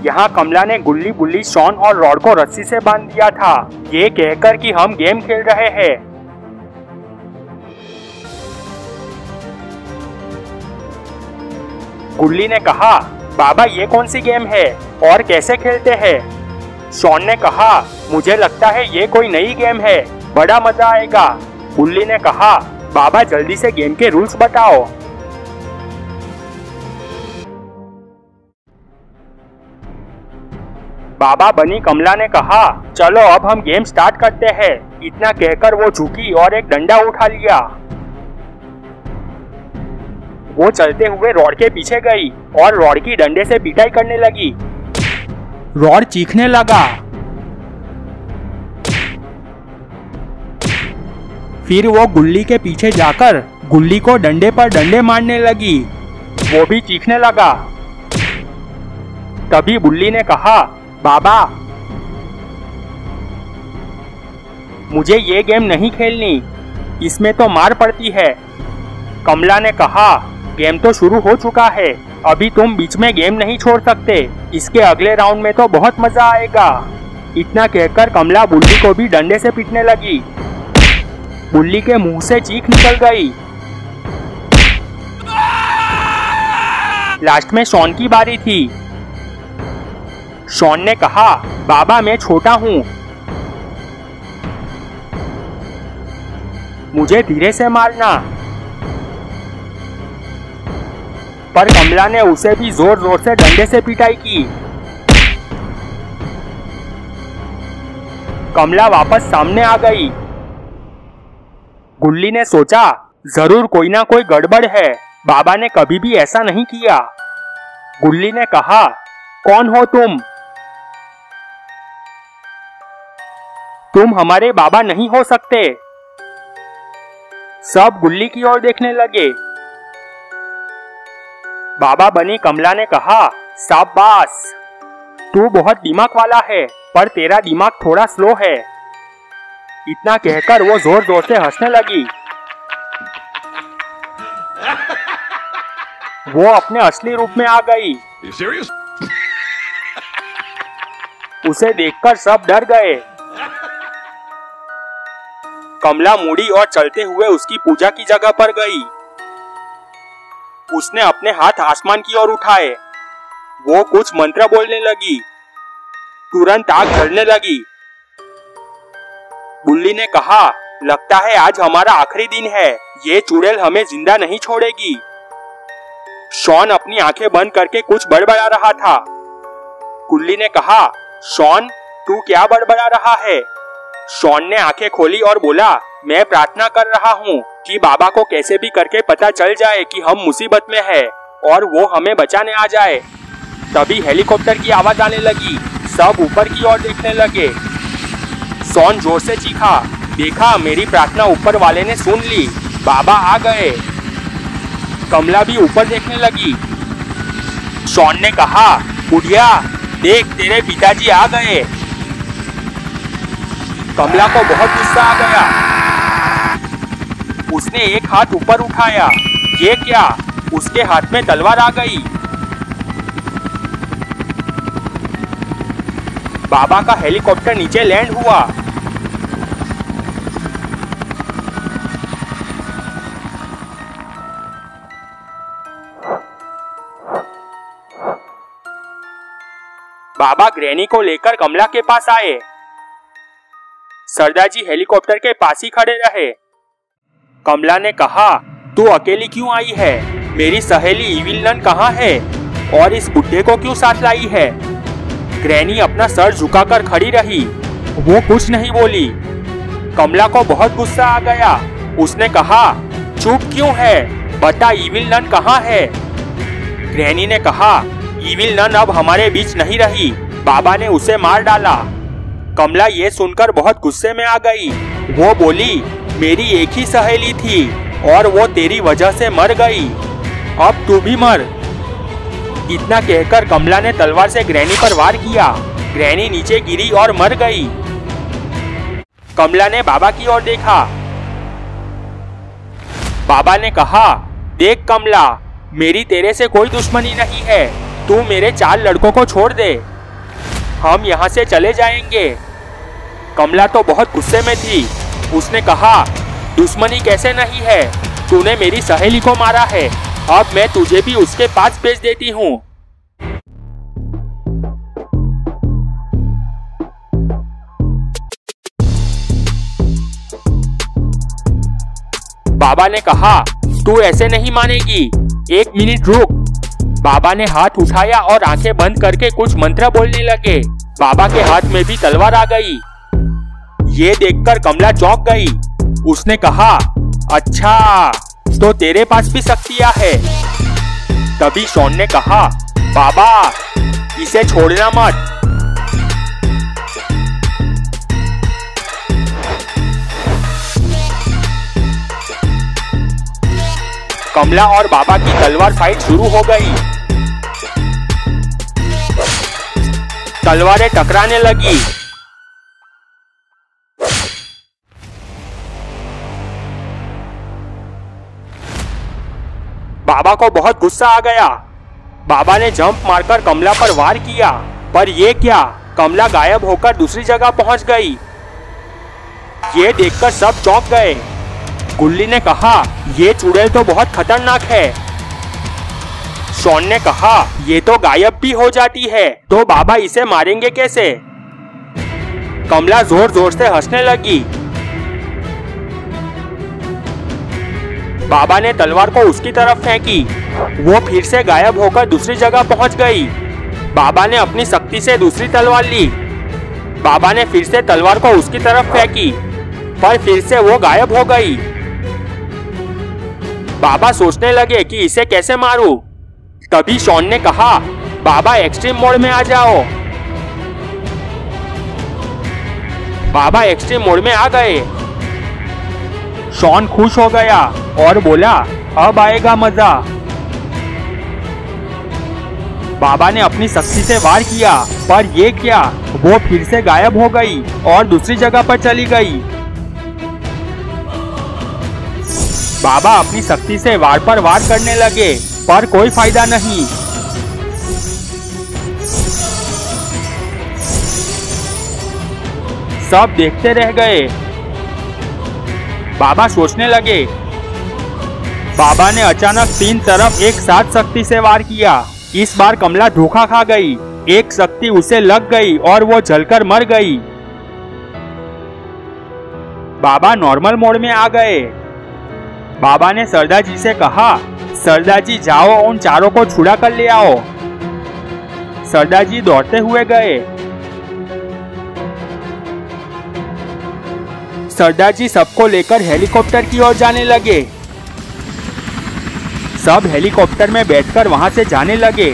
यहाँ कमला ने गुल्ली बुल्ली शॉन और रॉड को रस्सी से बांध दिया था, ये कहकर कि हम गेम खेल रहे हैं। गुल्ली ने कहा, बाबा ये कौन सी गेम है और कैसे खेलते हैं? शॉन ने कहा, मुझे लगता है ये कोई नई गेम है, बड़ा मजा आएगा। गुल्ली ने कहा, बाबा जल्दी से गेम के रूल्स बताओ। बाबा बनी कमला ने कहा, चलो अब हम गेम स्टार्ट करते हैं। इतना कहकर वो झुकी और एक डंडा उठा लिया। वो चलते हुए रॉड के पीछे गई और रॉड की डंडे से पिटाई करने लगी। रॉड चीखने लगा। फिर वो गुल्ली के पीछे जाकर गुल्ली को डंडे पर डंडे मारने लगी। वो भी चीखने लगा। तभी गुल्ली ने कहा, बाबा मुझे ये गेम नहीं खेलनी, इसमें तो मार पड़ती है। कमला ने कहा, गेम तो शुरू हो चुका है, अभी तुम बीच में गेम नहीं छोड़ सकते, इसके अगले राउंड में तो बहुत मजा आएगा। इतना कहकर कमला बुल्ली को भी डंडे से पीटने लगी। बुल्ली के मुंह से चीख निकल गई। लास्ट में शॉन की बारी थी। शॉन ने कहा, बाबा मैं छोटा हूँ, मुझे धीरे से मारना। पर कमला ने उसे भी जोर जोर से डंडे से पिटाई की। कमला वापस सामने आ गई। गुल्ली ने सोचा, जरूर कोई ना कोई गड़बड़ है, बाबा ने कभी भी ऐसा नहीं किया। गुल्ली ने कहा, कौन हो तुम? तुम हमारे बाबा नहीं हो सकते। सब गुल्ली की ओर देखने लगे। बाबा बनी कमला ने कहा, शाबाश, तू बहुत दिमाग वाला है, पर तेरा दिमाग थोड़ा स्लो है। इतना कहकर वो जोर जोर से हंसने लगी। वो अपने असली रूप में आ गई। उसे देखकर सब डर गए। कमला मुड़ी और चलते हुए उसकी पूजा की जगह पर गई। उसने अपने हाथ आसमान की ओर उठाए। वो कुछ मंत्र बोलने लगी। तुरंत आग जलने लगी। बुल्ली ने कहा, लगता है आज हमारा आखिरी दिन है, ये चुड़ैल हमें जिंदा नहीं छोड़ेगी। शॉन अपनी आंखें बंद करके कुछ बड़बड़ा रहा था। गुल्ली ने कहा, शॉन तू क्या बड़बड़ा रहा है? शॉन ने आंखें खोली और बोला, मैं प्रार्थना कर रहा हूँ कि बाबा को कैसे भी करके पता चल जाए कि हम मुसीबत में हैं और वो हमें बचाने आ जाए। तभी हेलीकॉप्टर की आवाज आने लगी। सब ऊपर की ओर देखने लगे। शॉन जोर से चीखा, देखा मेरी प्रार्थना ऊपर वाले ने सुन ली, बाबा आ गए। कमला भी ऊपर देखने लगी। शॉन ने कहा, बुढ़िया देख तेरे पिताजी आ गए। कमला को बहुत गुस्सा आ गया। उसने एक हाथ ऊपर उठाया। ये क्या? उसके हाथ में तलवार आ गई। बाबा का हेलीकॉप्टर नीचे लैंड हुआ। बाबा ग्रैनी को लेकर कमला के पास आए। सरदार जी हेलीकॉप्टर के पास ही खड़े रहे। कमला ने कहा, तू अकेली क्यों आई है? मेरी सहेली इविल नन कहाँ है और इस बुड्ढे को क्यों साथ लाई है? ग्रैनी अपना सर झुकाकर खड़ी रही। वो कुछ नहीं बोली। कमला को बहुत गुस्सा आ गया। उसने कहा, चुप क्यों है? बता इविल नन कहाँ है? ग्रैनी ने कहा, इविल नन अब हमारे बीच नहीं रही, बाबा ने उसे मार डाला। कमला ये सुनकर बहुत गुस्से में आ गई। वो बोली, मेरी एक ही सहेली थी और वो तेरी वजह से मर गई, अब तू भी मर। इतना कहकर कमला ने तलवार से ग्रैनी पर वार किया। ग्रैनी नीचे गिरी और मर गई। कमला ने बाबा की ओर देखा। बाबा ने कहा, देख कमला, मेरी तेरे से कोई दुश्मनी नहीं है, तू मेरे 4 लड़कों को छोड़ दे। हम यहाँ से चले जाएंगे। कमला तो बहुत गुस्से में थी। उसने कहा, दुश्मनी कैसे नहीं है, तूने मेरी सहेली को मारा है, अब मैं तुझे भी उसके पास भेज देती हूँ। बाबा ने कहा, तू ऐसे नहीं मानेगी, 1 मिनट रुक। बाबा ने हाथ उठाया और आंखें बंद करके कुछ मंत्र बोलने लगे। बाबा के हाथ में भी तलवार आ गई। ये देखकर कमला चौंक गई। उसने कहा, अच्छा तो तेरे पास भी शक्तियां है। तभी शॉन ने कहा, बाबा इसे छोड़ना मत। कमला और बाबा की तलवार फाइट शुरू हो गई। तलवारें टकराने लगी। बाबा को बहुत गुस्सा आ गया। बाबा ने जंप मारकर कमला पर वार किया, पर ये क्या, कमला गायब होकर दूसरी जगह पहुंच गई। ये देखकर सब चौंक गए। गुल्ली ने कहा, ये चुड़ैल तो बहुत खतरनाक है। शॉन ने कहा, ये तो गायब भी हो जाती है, तो बाबा इसे मारेंगे कैसे? कमला जोर जोर से हंसने लगी। बाबा ने तलवार को उसकी तरफ फेंकी। वो फिर से गायब होकर दूसरी जगह पहुंच गई। बाबा ने अपनी शक्ति से दूसरी तलवार ली। बाबा ने फिर से तलवार को उसकी तरफ फेंकी, पर फिर से वो गायब हो गई। बाबा सोचने लगे कि इसे कैसे मारूं। तभी शॉन ने कहा, बाबा एक्सट्रीम मोड में आ जाओ। बाबा एक्सट्रीम मोड में आ गए। शॉन खुश हो गया और बोला, अब आएगा मजा। बाबा ने अपनी शक्ति से वार किया, पर ये क्या, वो फिर से गायब हो गई और दूसरी जगह पर चली गई। बाबा अपनी शक्ति से वार पर वार करने लगे, पर कोई फायदा नहीं। सब देखते रह गए। बाबा सोचने लगे। बाबा ने अचानक 3 तरफ एक साथ शक्ति से वार किया। इस बार कमला धोखा खा गई। एक शक्ति उसे लग गई और वो जलकर मर गई। बाबा नॉर्मल मोड में आ गए। बाबा ने सरदार जी से कहा, सरदार जी जाओ उन चारों को छुड़ा कर ले आओ। सरदार जी दौड़ते हुए गए। सरदार जी सबको लेकर हेलीकॉप्टर की ओर जाने लगे। सब हेलीकॉप्टर में बैठकर वहां से जाने लगे।